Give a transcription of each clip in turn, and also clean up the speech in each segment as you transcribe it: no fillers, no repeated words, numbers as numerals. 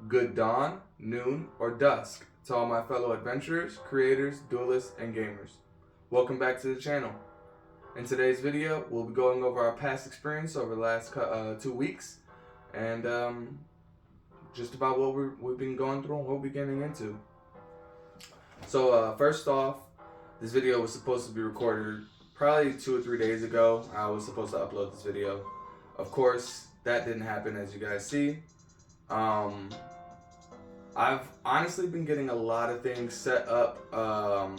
Good dawn, noon, or dusk to all my fellow adventurers, creators, duelists, and gamers. Welcome back to the channel. In today's video, we'll be going over our past experience over the last 2 weeks and just about what we've been going through and what we're getting into. So first off, this video was supposed to be recorded probably 2 or 3 days ago. I was supposed to upload this video. Of course, that didn't happen, as you guys see. I've honestly been getting a lot of things set up on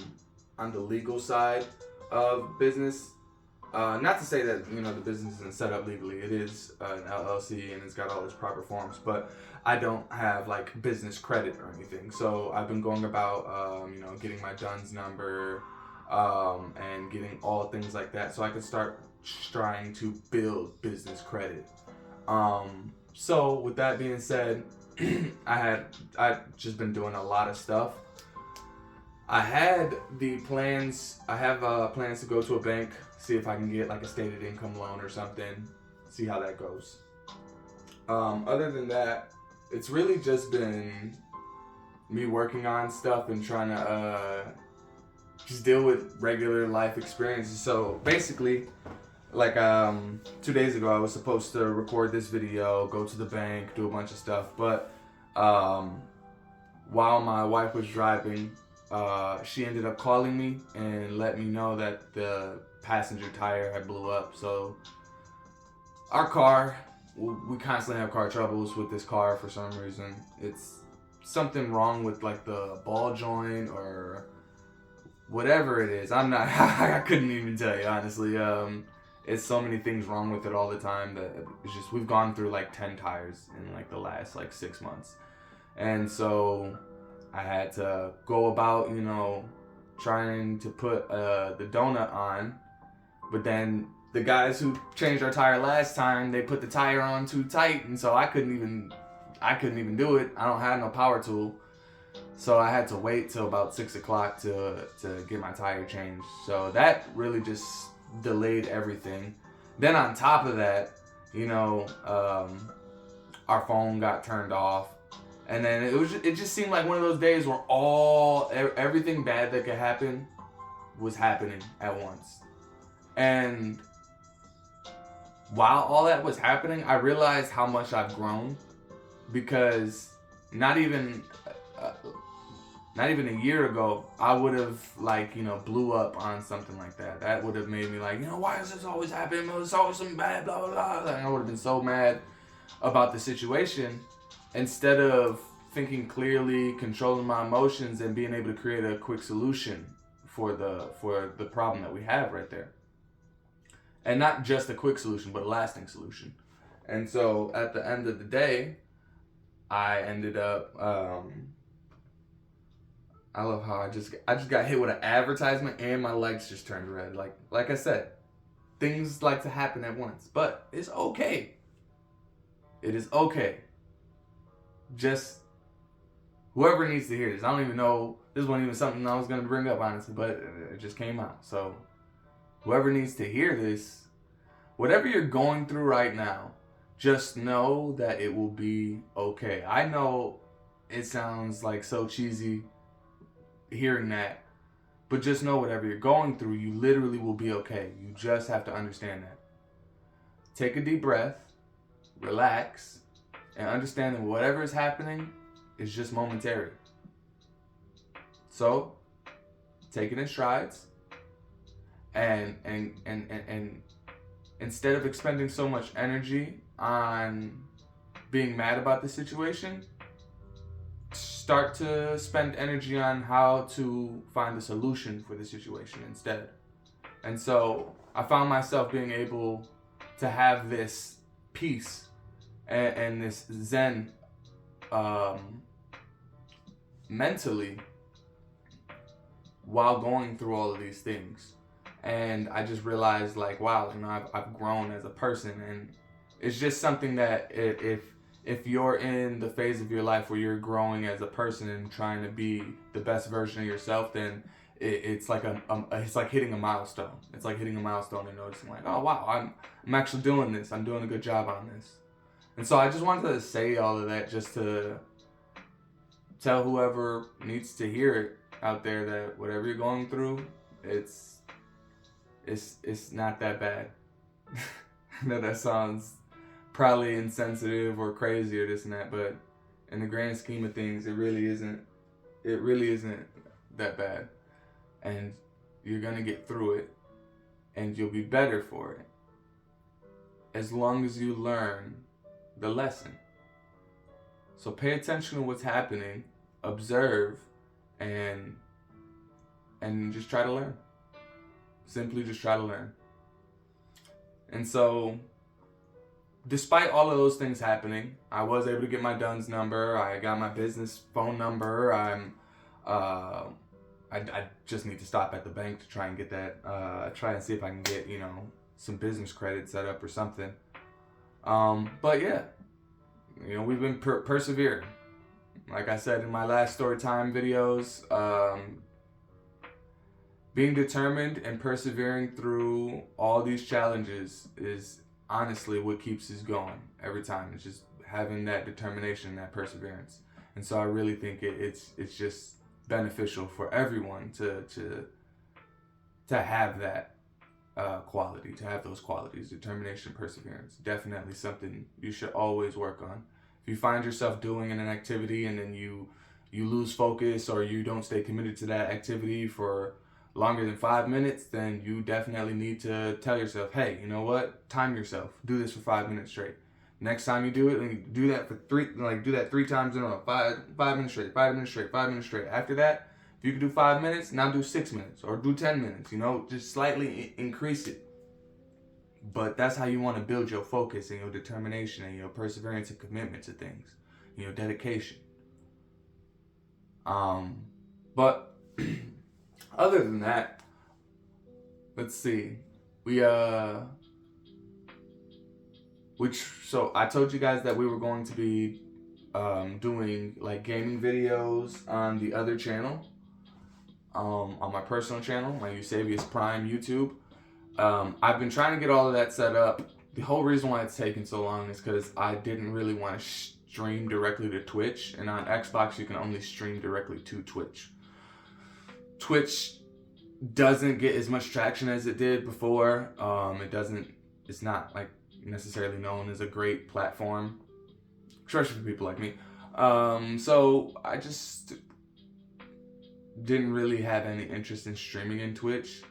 the legal side of business. Not to say that the business isn't set up legally. It is an LLC and it's got all its proper forms, but I don't have like business credit or anything. So I've been going about getting my DUNS number and getting all things like that, so I can start trying to build business credit. So with that being said, I've just been doing a lot of stuff. I have plans to go to a bank, see if I can get like a stated income loan or something, see how that goes. Other than that, it's really just been me working on stuff and trying to just deal with regular life experiences. So basically, like 2 days ago, I was supposed to record this video, go to the bank, do a bunch of stuff, but while my wife was driving, she ended up calling me and let me know that the passenger tire had blew up. So our car, we constantly have car troubles with this car for some reason. It's something wrong with like the ball joint or whatever it is. I couldn't even tell you, honestly. It's so many things wrong with it all the time that it's just, we've gone through like 10 tires in like the last like 6 months. And so I had to go about, trying to put the donut on, but then the guys who changed our tire last time, they put the tire on too tight, and so I couldn't even do it. I don't have no power tool. So I had to wait till about 6 o'clock to get my tire changed. So that really just delayed everything. Then on top of that, our phone got turned off, and then it just seemed like one of those days where everything bad that could happen was happening at once. And while all that was happening, I realized how much I've grown, because not even a year ago, I would have blew up on something like that. That would have made me like, why is this always happening? It's always something bad, blah, blah, blah. And I would have been so mad about the situation. Instead of thinking clearly, controlling my emotions, and being able to create a quick solution for the problem that we have right there. And not just a quick solution, but a lasting solution. And so at the end of the day, I ended up, I love how I just got hit with an advertisement and my lights just turned red. Like I said, things like to happen at once, but it's okay. It is okay. Just whoever needs to hear this. I don't even know, this wasn't even something I was going to bring up, honestly, but it just came out. So whoever needs to hear this, whatever you're going through right now, just know that it will be okay. I know it sounds like so cheesy hearing that, but just know whatever you're going through, you literally will be okay. You just have to understand that. Take a deep breath, relax, and understand that whatever is happening is just momentary. So take it in strides, and instead of expending so much energy on being mad about the situation, start to spend energy on how to find a solution for the situation instead. And so I found myself being able to have this peace and this zen mentally while going through all of these things. And I just realized, like, wow, I've grown as a person. And it's just something that if you're in the phase of your life where you're growing as a person and trying to be the best version of yourself, then it's like it's like hitting a milestone. It's like hitting a milestone and noticing, like, oh wow, I'm actually doing this. I'm doing a good job on this. And so I just wanted to say all of that just to tell whoever needs to hear it out there that whatever you're going through, it's not that bad. I know that sounds probably insensitive or crazy or this and that, but in the grand scheme of things, it really isn't. It really isn't that bad, and you're gonna get through it, and you'll be better for it as long as you learn the lesson. So pay attention to what's happening, observe, and just try to learn. Simply just try to learn. And so, despite all of those things happening, I was able to get my DUNS number. I got my business phone number. I just need to stop at the bank to try and get that. Try and see if I can get some business credit set up or something. But yeah, we've been persevering. Like I said in my last story time videos, being determined and persevering through all these challenges is honestly what keeps us going every time. It's just having that determination and that perseverance. And so I really think it's just beneficial for everyone to have that quality, to have those qualities, determination, perseverance. Definitely something you should always work on. If you find yourself doing an activity and then you lose focus or you don't stay committed to that activity for longer than 5 minutes, then you definitely need to tell yourself, hey, you know what? Time yourself. Do this for 5 minutes straight. Next time you do it, and do that for do that 3 times in a row. 5 minutes straight, 5 minutes straight, 5 minutes straight. After that, if you can do 5 minutes, now do 6 minutes or do 10 minutes, just slightly increase it. But that's how you want to build your focus and your determination and your perseverance and commitment to things, dedication. But other than that, let's see. So I told you guys that we were going to be doing like gaming videos on the other channel, on my personal channel, my Eusebius Prime YouTube. I've been trying to get all of that set up. The whole reason why it's taken so long is because I didn't really want to stream directly to Twitch, and on Xbox you can only stream directly to Twitch. Twitch doesn't get as much traction as it did before. It's not like necessarily known as a great platform, especially for people like me. So I just didn't really have any interest in streaming in Twitch.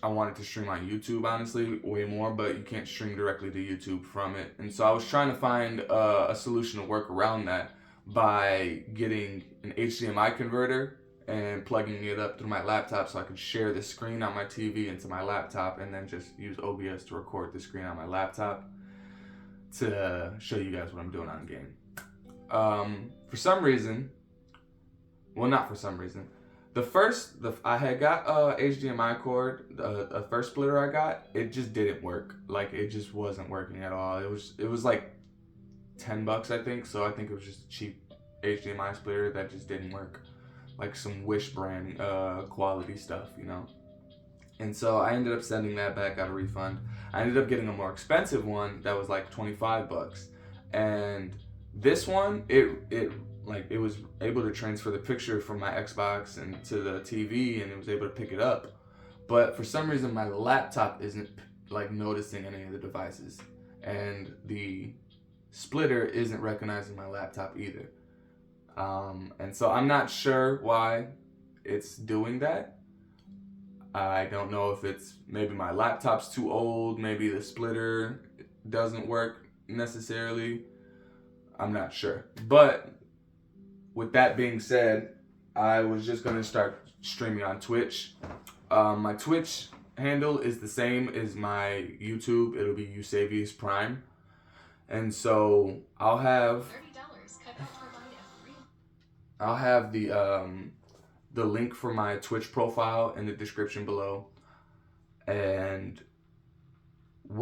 I wanted to stream on YouTube, honestly, way more, but you can't stream directly to YouTube from it. And so I was trying to find a solution to work around that by getting an HDMI converter and plugging it up through my laptop so I could share the screen on my TV into my laptop and then just use OBS to record the screen on my laptop to show you guys what I'm doing on game. For some reason, well, not for some reason, I had got a HDMI cord, the first splitter I got, it just didn't work. Like, it just wasn't working at all. It was like $10, I think, so I think it was just a cheap HDMI splitter that just didn't work. Like some Wish brand quality stuff, And so I ended up sending that back, got a refund. I ended up getting a more expensive one that was like $25. And this one, it was able to transfer the picture from my Xbox and to the TV, and it was able to pick it up. But for some reason, my laptop isn't like noticing any of the devices, and the splitter isn't recognizing my laptop either. And so I'm not sure why it's doing that. I don't know if it's maybe my laptop's too old, maybe the splitter doesn't work necessarily. I'm not sure. But with that being said, I was just going to start streaming on Twitch. My Twitch handle is the same as my YouTube. It'll be Eusebius Prime. And so I'll have the link for my Twitch profile in the description below, and I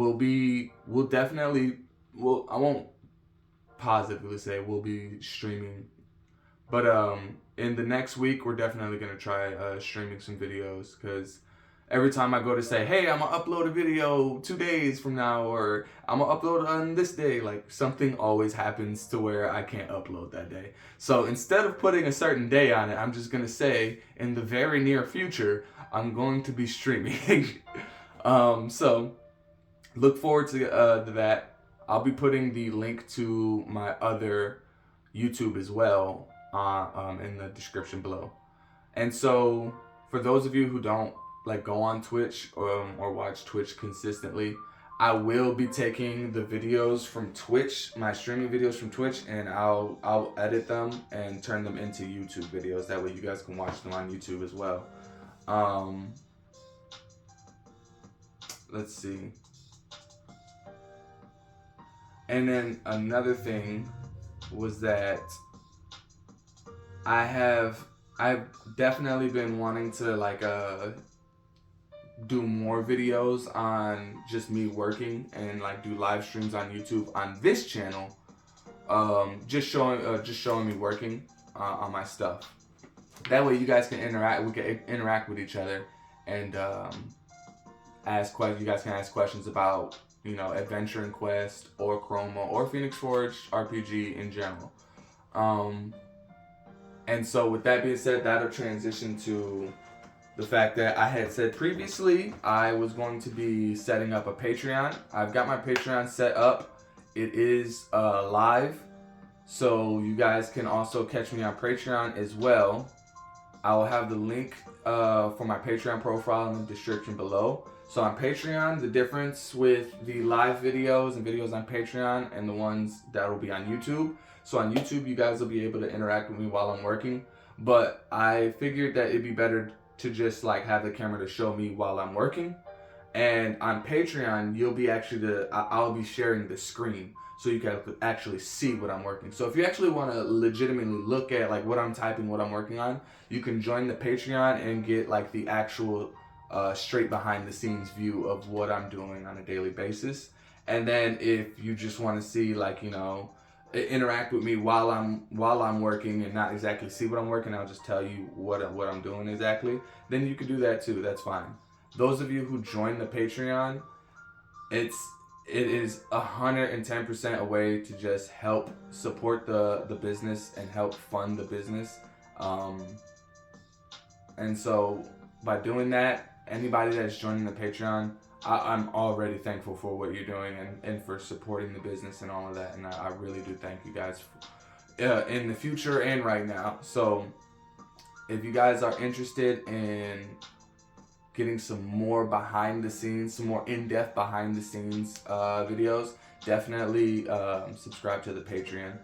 won't positively say we'll be streaming, but in the next week we're definitely gonna try streaming some videos, because every time I go to say, hey, I'm gonna upload a video 2 days from now, or I'm gonna upload on this day, like something always happens to where I can't upload that day. So instead of putting a certain day on it, I'm just gonna say in the very near future, I'm going to be streaming. So look forward to that. I'll be putting the link to my other YouTube as well in the description below. And so for those of you who don't like go on Twitch or watch Twitch consistently, I will be taking the videos from Twitch, my streaming videos from Twitch, and I'll edit them and turn them into YouTube videos. That way you guys can watch them on YouTube as well. Let's see. And then another thing was that I've definitely been wanting to like do more videos on just me working and like do live streams on YouTube on this channel, just showing me working on my stuff. That way you guys can interact. We can interact with each other and ask questions. You guys can ask questions about, you know, Adventure and Quest or Chroma or Phoenix Forge RPG in general. And so with that being said, that'll transition to the fact that I had said previously I was going to be setting up a Patreon. I've got my Patreon set up. It is live, so you guys can also catch me on Patreon as well. I will have the link for my Patreon profile in the description below. So on Patreon, the difference with the live videos and videos on Patreon and the ones that will be on YouTube. So on YouTube, you guys will be able to interact with me while I'm working. But I figured that it'd be better to just like have the camera to show me while I'm working. And on Patreon, you'll be I'll be sharing the screen so you can actually see what I'm working. So if you actually want to legitimately look at like what I'm typing, what I'm working on, you can join the Patreon and get like the actual straight behind the scenes view of what I'm doing on a daily basis. And then if you just want to see like, you know, interact with me while I'm working and not exactly see what I'm working, I'll just tell you what I'm doing exactly, then you can do that too. That's fine. Those of you who join the Patreon, it is 110% a way to just help support the business and help fund the business. And so by doing that, anybody that's joining the Patreon, I'm already thankful for what you're doing and for supporting the business and all of that. And I really do thank you guys in the future and right now. So if you guys are interested in getting some more behind the scenes, some more in-depth behind the scenes videos, definitely subscribe to the Patreon.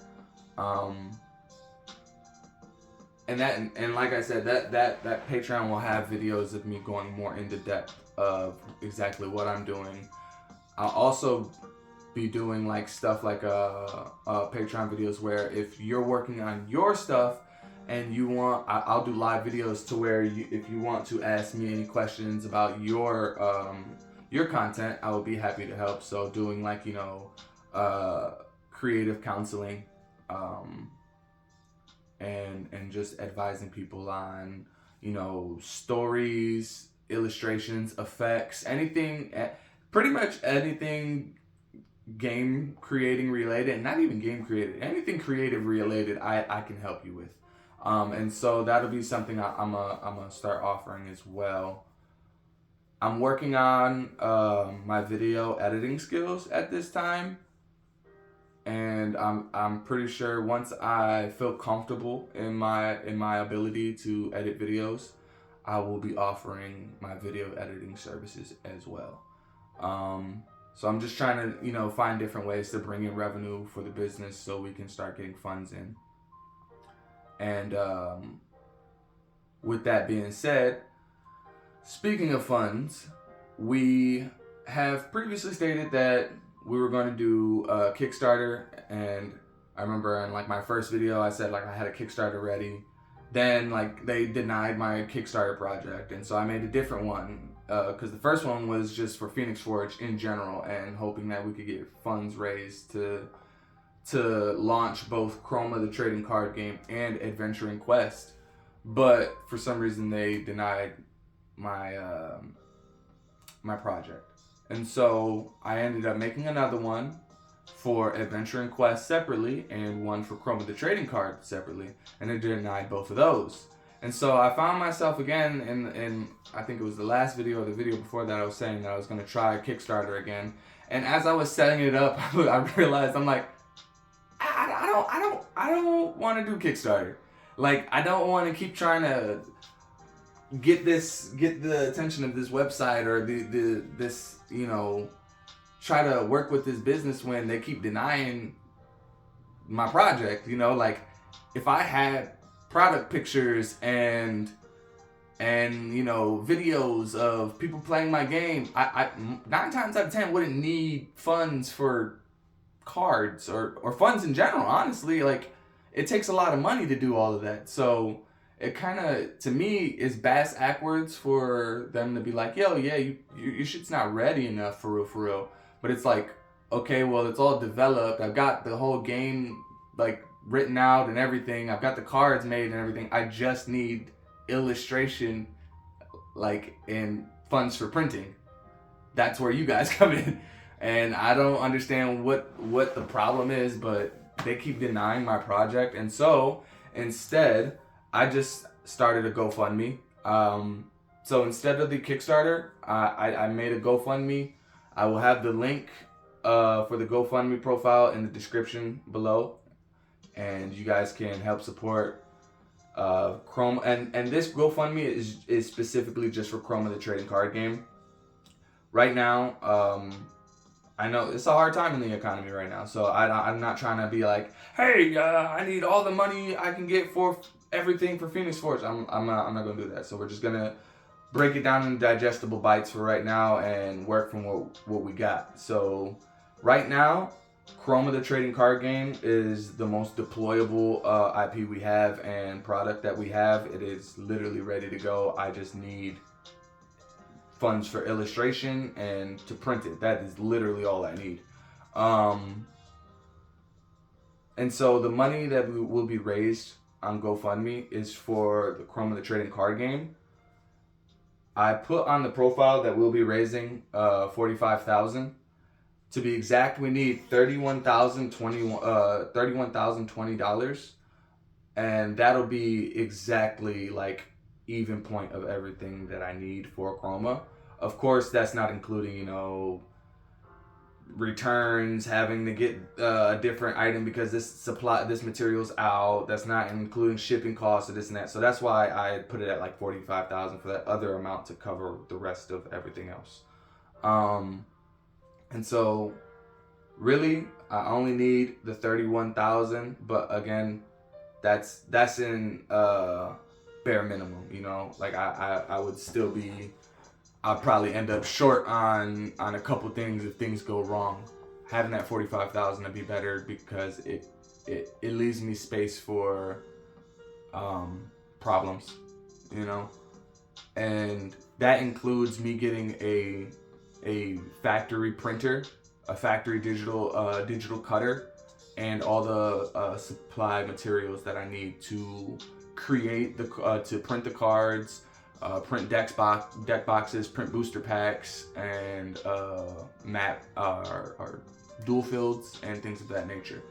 And like I said, that Patreon will have videos of me going more into depth of exactly what I'm doing. I'll also be doing like stuff like Patreon videos where if you're working on your stuff and you want, I'll do live videos to where if you want to ask me any questions about your content, I will be happy to help. So doing like, you know, creative counseling, and just advising people on, you know, stories, illustrations, effects, anything, pretty much anything game creating related, not even game created, anything creative related, I can help you with. And so that'll be something I'm gonna start offering as well. I'm working on my video editing skills at this time. And I'm pretty sure once I feel comfortable in my ability to edit videos, I will be offering my video editing services as well. So I'm just trying to, you know, find different ways to bring in revenue for the business so we can start getting funds in. And with that being said, speaking of funds, we have previously stated that we were going to do a Kickstarter, and I remember in like my first video I said like I had a Kickstarter ready. Then like they denied my Kickstarter project, and so I made a different one because the first one was just for Phoenix Forge in general and hoping that we could get funds raised to launch both Chroma the trading card game and Adventure and Quest. But for some reason they denied my my project. And so I ended up making another one for Adventure and Quest separately and one for Chroma the Trading Card separately, and it denied both of those. And so I found myself again in I think it was the last video or the video before that, I was saying that I was going to try Kickstarter again. And as I was setting it up, I realized I'm like, I don't want to do Kickstarter. Like, I don't want to keep trying to get the attention of this website or this, you know, try to work with this business when they keep denying my project. You know, like, if I had product pictures and you know, videos of people playing my game, I 9 times out of 10 wouldn't need funds for cards or funds in general. Honestly, like, it takes a lot of money to do all of that. So it kind of, to me, is bass backwards for them to be like, yo, yeah, your shit's not ready enough for real. But it's like, okay, well, it's all developed. I've got the whole game, like, written out and everything. I've got the cards made and everything. I just need illustration, like, and funds for printing. That's where you guys come in. And I don't understand what the problem is, but they keep denying my project. And so instead, I just started a GoFundMe. So instead of the Kickstarter, I made a GoFundMe. I will have the link for the GoFundMe profile in the description below, and you guys can help support Chroma. And this GoFundMe is specifically just for Chroma the Trading Card Game. Right now, I know it's a hard time in the economy right now, so I'm not trying to be like, hey, I need all the money I can get for everything for Phoenix Forge. I'm not gonna do that. So we're just gonna break it down in digestible bites for right now and work from what we got. So right now, Chroma the Trading Card Game is the most deployable IP we have and product that we have. It is literally ready to go. I just need funds for illustration and to print it. That is literally all I need. And so the money that will be raised on GoFundMe is for the Chroma the Trading Card Game. I put on the profile that we'll be raising $45,000. To be exact, we need $31,020, and that'll be exactly like even point of everything that I need for Chroma. Of course, that's not including, you know, returns, having to get a different item because this material's out. That's not including shipping costs or this and that. So that's why I put it at like $45,000 for that other amount to cover the rest of everything else. And so really I only need the $31,000, but again, that's in bare minimum, you know. Like I would still be, I'll probably end up short on a couple things if things go wrong. Having that $45,000 would be better because it leaves me space for problems, you know. And that includes me getting a factory printer, a factory digital cutter, and all the supply materials that I need to create to print the cards, print deck boxes, print booster packs, and map or dual fields and things of that nature.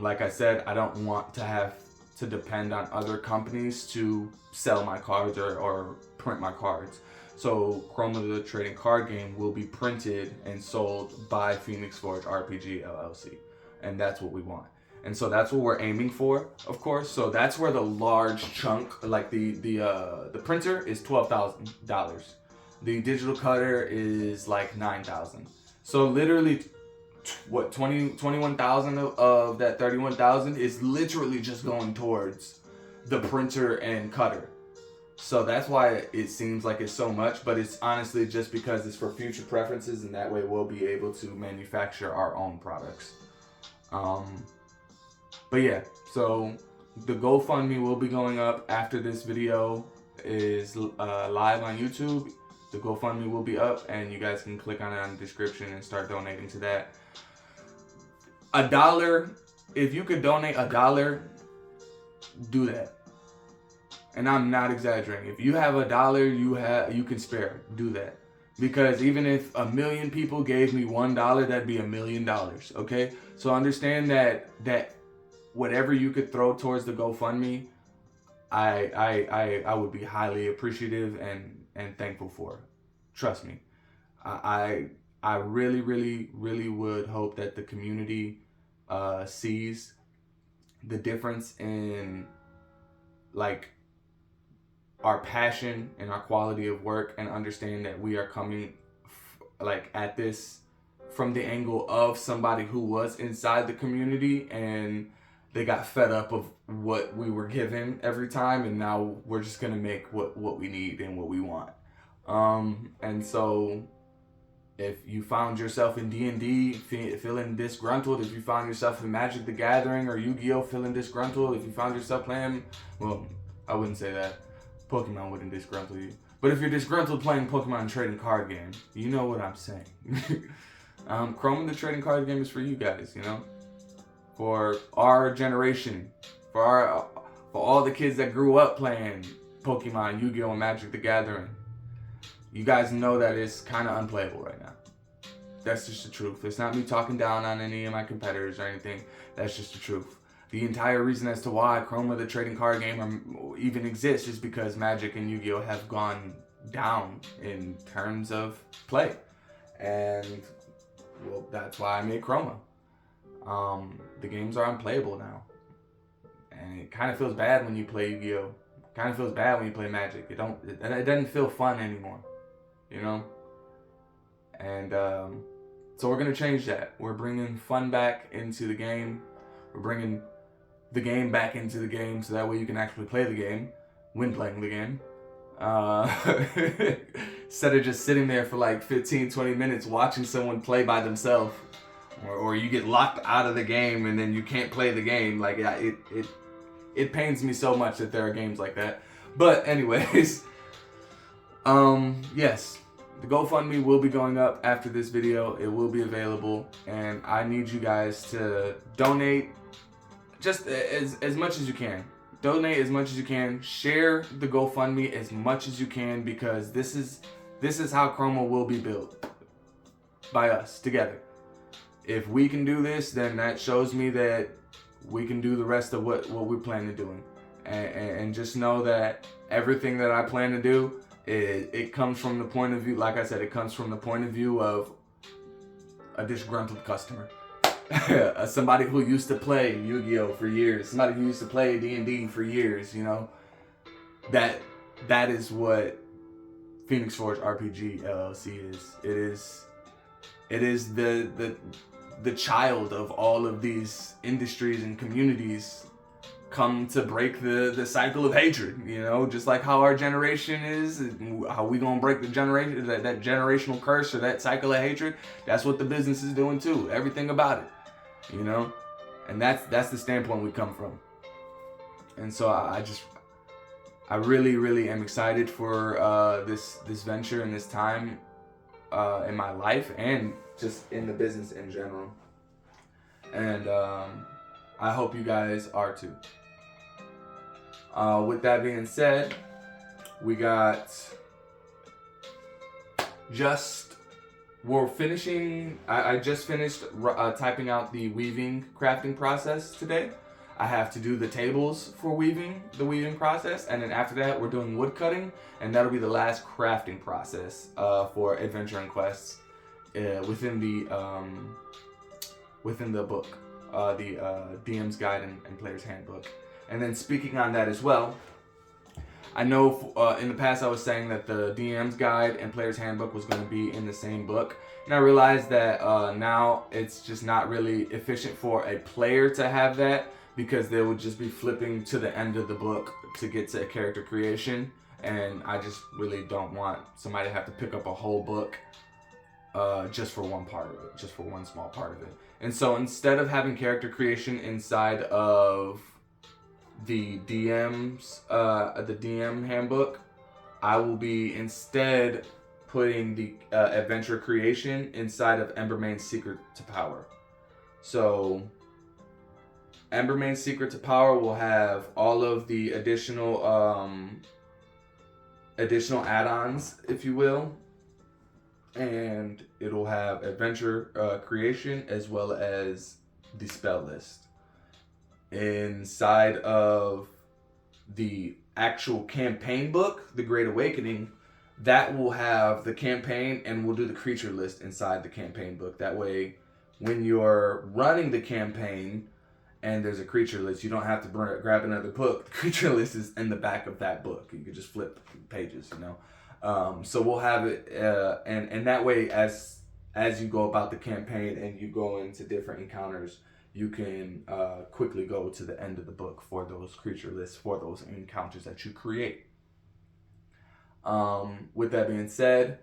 Like I said, I don't want to have to depend on other companies to sell my cards or print my cards. So Chroma the Trading Card Game will be printed and sold by Phoenix Forge RPG LLC, and that's what we want. And so that's what we're aiming for, of course. So that's where the large chunk, like the printer is $12,000. The digital cutter is like $9,000. So literally, what, 21,000 of that 31,000 is literally just going towards the printer and cutter. So that's why it seems like it's so much, but it's honestly just because it's for future preferences, and that way we'll be able to manufacture our own products. But yeah, so the GoFundMe will be going up after this video is live on YouTube. The GoFundMe will be up, and you guys can click on it in the description and start donating to that. $1, if you could donate $1, do that. And I'm not exaggerating. If you have $1 you can spare, do that. Because even if 1,000,000 people gave me $1, that'd be $1,000,000. Okay, so understand that whatever you could throw towards the GoFundMe, I would be highly appreciative and thankful for. Trust me, I really really would hope that the community sees the difference in like our passion and our quality of work, and understand that we are coming like at this from the angle of somebody who was inside the community and they got fed up of what we were given every time, and now we're just gonna make what we need and what we want. And so if you found yourself in D&D feeling disgruntled, if you found yourself in Magic the Gathering or Yu-Gi-Oh feeling disgruntled, if you found yourself playing, well, I wouldn't say that. Pokemon wouldn't disgruntle you. But if you're disgruntled playing Pokemon trading card game, you know what I'm saying. Chroma the trading card game is for you guys, you know? For our generation, for all the kids that grew up playing Pokemon, Yu-Gi-Oh, and Magic the Gathering. You guys know that it's kind of unplayable right now. That's just the truth. It's not me talking down on any of my competitors or anything. That's just the truth. The entire reason as to why Chroma the trading card game even exists is because Magic and Yu-Gi-Oh have gone down in terms of play. And, well, that's why I made Chroma. The games are unplayable now. And it kind of feels bad when you play Yu-Gi-Oh. It kind of feels bad when you play Magic. It doesn't feel fun anymore. You know? And so we're going to change that. We're bringing fun back into the game. We're bringing the game back into the game so that way you can actually play the game when playing the game. Instead of just sitting there for like 15-20 minutes watching someone play by themselves. Or you get locked out of the game and then you can't play the game. Like, yeah, it pains me so much that there are games like that. But anyways, yes, the GoFundMe will be going up after this video. It will be available, and I need you guys to donate just as much as you can. Donate as much as you can. Share the GoFundMe as much as you can, because this is how Chroma will be built by us together. If we can do this, then that shows me that we can do the rest of what we plan to doing. And just know that everything that I plan to do, it comes from the point of view, like I said, it comes from the point of view of a disgruntled customer. Somebody who used to play Yu-Gi-Oh for years, somebody who used to play D&D for years, you know. That is what Phoenix Forge RPG LLC is. It is the child of all of these industries and communities come to break the cycle of hatred, you know, just like how our generation is, how we gonna break the generation, that generational curse or that cycle of hatred. That's what the business is doing too, everything about it, you know. And that's the standpoint we come from. And so I really am excited for this venture and this time in my life and just in the business in general. And I hope you guys are too. With that being said, we're finishing, I just finished typing out the weaving crafting process today. I have to do the tables for the weaving process, and then after that we're doing wood cutting, and that'll be the last crafting process for Adventure and Quests within the book, the DM's Guide and Player's Handbook. And then speaking on that as well, I know in the past I was saying that the DM's Guide and Player's Handbook was going to be in the same book. And I realized that now it's just not really efficient for a player to have that, because they would just be flipping to the end of the book to get to a character creation. And I just really don't want somebody to have to pick up a whole book just for one part of it, just for one small part of it. And so instead of having character creation inside of the DM handbook, I will be instead putting the adventure creation inside of Embermane's Secret to Power. So Embermane's Secret to Power will have all of the additional add-ons, if you will, and it'll have adventure creation as well as the spell list. Inside of the actual campaign book, The Great Awakening, that will have the campaign, and we'll do the creature list inside the campaign book. That way, when you're running the campaign and there's a creature list, you don't have to grab another book. The creature list is in the back of that book. You can just flip pages, you know. So we'll have it, and that way, as you go about the campaign and you go into different encounters, you can quickly go to the end of the book for those creature lists, for those encounters that you create. With that being said,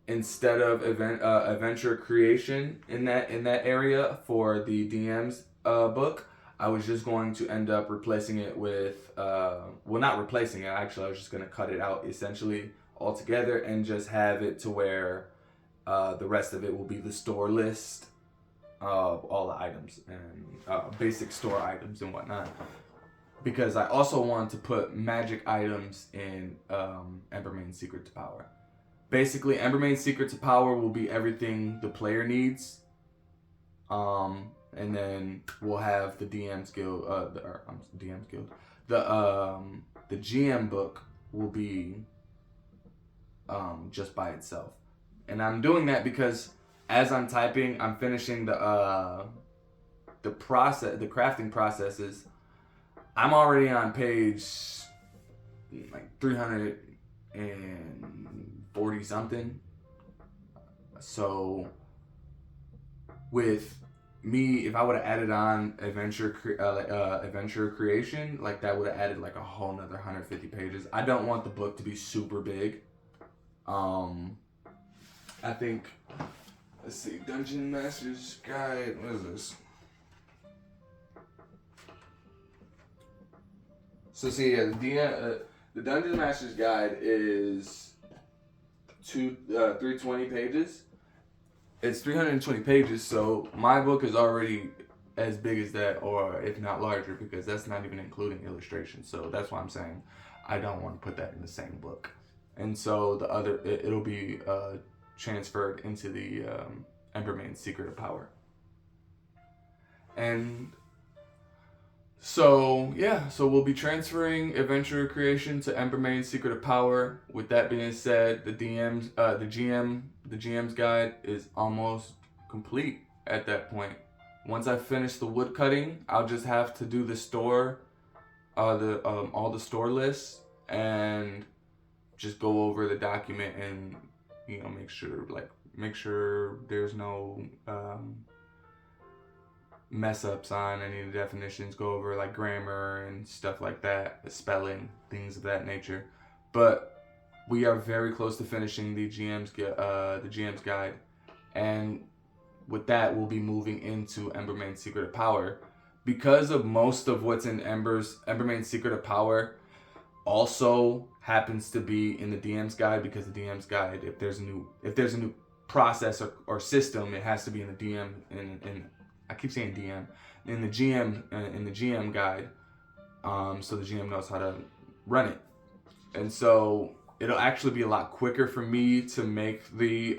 instead of adventure creation in that area for the DM's book, I was just going to end up replacing it with well, not replacing it, actually I was just going to cut it out essentially altogether and just have it to where the rest of it will be the store list of all the items and basic store items and whatnot, because I also want to put magic items in Embermane's Secret to Power. Basically, Embermane's Secret to Power will be everything the player needs, and then we'll have the DM's Guild, the GM book will be just by itself, and I'm doing that because as I'm typing, I'm finishing the crafting processes. I'm already on page like 340 something. So with me, if I would have added on adventure creation, like that would have added like a whole nother 150 pages. I don't want the book to be super big. I think, let's see, Dungeon Master's Guide, what is this? So see, the Dungeon Master's Guide is 320 pages. It's 320 pages, so my book is already as big as that, or if not larger, because that's not even including illustrations. So that's why I'm saying I don't want to put that in the same book. And so the other, it'll be transferred into the Embermane's Secret of Power. And so yeah, so we'll be transferring adventure creation to Embermane's Secret of Power. With that being said, the GM's guide is almost complete at that point. Once I finish the wood cutting, I'll just have to do the store, all the store lists, and just go over the document and, you know, make sure there's no mess ups on any of the definitions, go over like grammar and stuff like that, the spelling, things of that nature. But we are very close to finishing the GM's guide, and with that we'll be moving into Embermane's Secret of Power. Because of most of what's in Embermane's Secret of Power also happens to be in the DM's guide, because the DM's guide, if there's a new process or system, it has to be in the DM in I keep saying DM in the GM guide, so the GM knows how to run it. And so it'll actually be a lot quicker for me to make the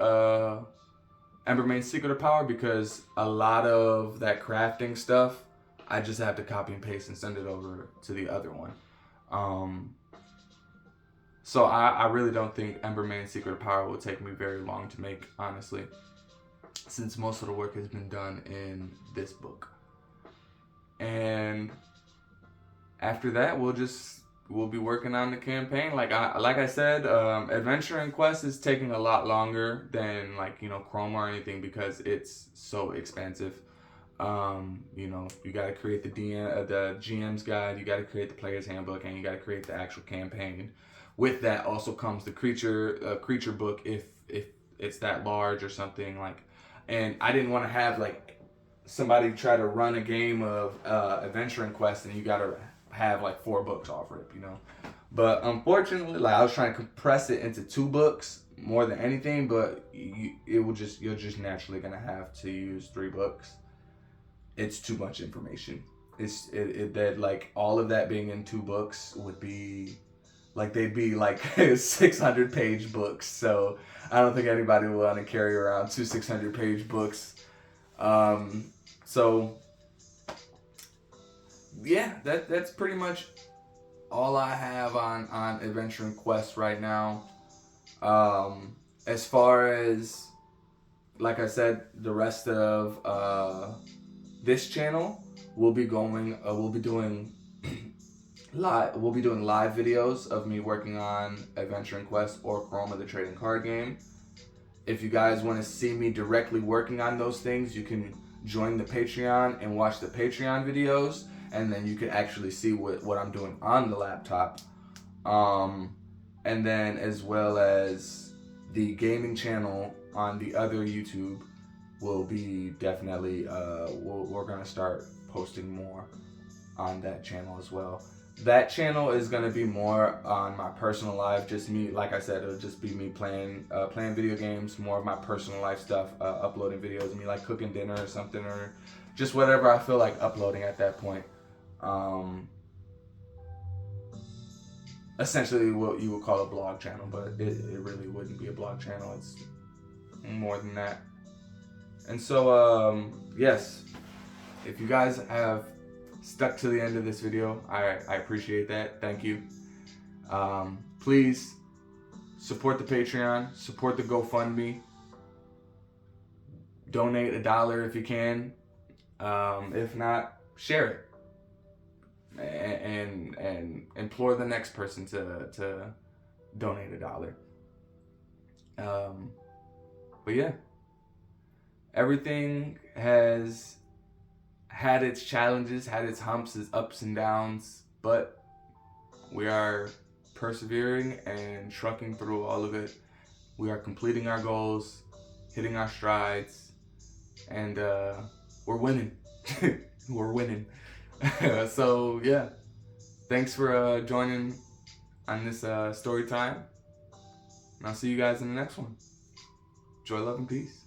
Embermane's Secret of Power, because a lot of that crafting stuff I just have to copy and paste and send it over to the other one. So I really don't think Embermane's Secret of Power will take me very long to make, honestly, since most of the work has been done in this book. And after that, we'll be working on the campaign. Like I said, Adventure and Quest is taking a lot longer than, like, you know, Chrome or anything, because it's so expensive. You know, you got to create the GM's guide, you got to create the player's handbook, and you got to create the actual campaign. With that also comes the creature book, if it's that large or something, like. And I didn't want to have like somebody try to run a game of Adventure and Quest and you got to have like 4 books off rip, you know. But unfortunately, like, I was trying to compress it into 2 books more than anything, but you're just naturally gonna have to use 3 books. It's too much information. That like all of that being in 2 books would be Like they'd be like 600-page books. So I don't think anybody will want to carry around 600-page books. So yeah, that's pretty much all I have on Adventuring Quest right now. As far as, like I said, the rest of this channel, we'll be doing live videos of me working on Adventuring Quest or Chroma, the trading card game. If you guys want to see me directly working on those things, you can join the Patreon and watch the Patreon videos, and then you can actually see what I'm doing on the laptop. And then as well as the gaming channel on the other YouTube will be definitely, we're going to start posting more on that channel as well. That channel is going to be more on my personal life, just me, like I said, it'll just be me playing video games, more of my personal life stuff, uploading videos, me like cooking dinner or something, or just whatever I feel like uploading at that point. Essentially what you would call a blog channel, but it really wouldn't be a blog channel, it's more than that. And so, yes, if you guys have stuck to the end of this video, I appreciate that. Thank you. Please support the Patreon, support the GoFundMe, donate $1 if you can. If not, share it. And implore the next person to donate $1. But yeah, everything has had its challenges, had its humps, its ups and downs, but we are persevering and trucking through all of it. We are completing our goals, hitting our strides, and we're winning. We're winning. So yeah, thanks for joining on this story time, and I'll see you guys in the next one. Joy, love, and peace.